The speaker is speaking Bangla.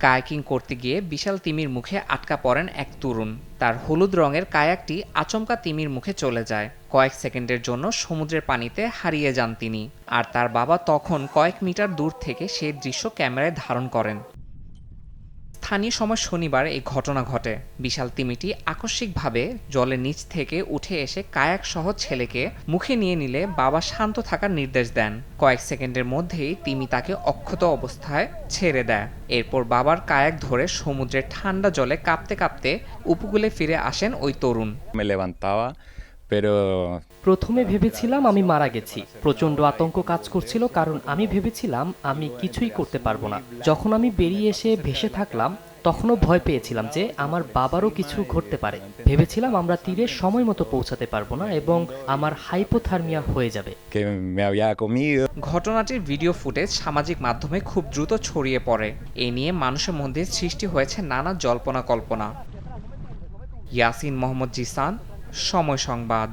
কায়াকিং করতে গিয়ে বিশাল তিমির মুখে আটকা পড়েন এক তরুণ। তার হলুদ রঙের কায়াকটি আচমকা তিমির মুখে চলে যায়। কয়েক সেকেন্ডের জন্য সমুদ্রের পানিতে হারিয়ে যান তিনি। আর তার বাবা তখন কয়েক মিটার দূর থেকে সেই দৃশ্য ক্যামেরায় ধারণ করেন। স্থানীয় সময় শনিবার এই ঘটনা ঘটে। বিশাল তিমিটি আকস্মিকভাবে জলের নিচ থেকে উঠে এসে কায়াক সহ ছেলেকে মুখে নিয়ে নিলে বাবা শান্ত থাকার নির্দেশ দেন। কয়েক সেকেন্ডের মধ্যেই তিমি তাকে অক্ষত অবস্থায় ছেড়ে দেয়। এরপর বাবার কায়াক ধরে সমুদ্রের ঠান্ডা জলে কাঁপতে কাঁপতে উপকূলে ফিরে আসেন ওই তরুণ। Me levantaba, pero প্রথমে ভেবেছিলাম আমি মারা গেছি। প্রচণ্ড আতঙ্ক কাজ করছিল, কারণ আমি ভেবেছিলাম আমি কিছুই করতে পারবো না। যখন আমি বেরিয়ে এসে ভেসে থাকলাম, তখনও ভয় পেয়েছিলাম যে আমার বাবারও কিছু ঘটতে পারে। ভেবেছিলাম আমরা তীরে সময় মতো পৌঁছাতে পারবো না এবং আমার হাইপোথার্মিয়া হয়ে যাবে। que me había comido. ঘটনাটির ভিডিও ফুটেজ সামাজিক মাধ্যমে খুব দ্রুত ছড়িয়ে পড়ে। এ নিয়ে মানুষের মধ্যে সৃষ্টি হয়েছে নানা জল্পনা কল্পনা। ইয়াসিন মোহাম্মদ জিসান, সময় সংবাদ।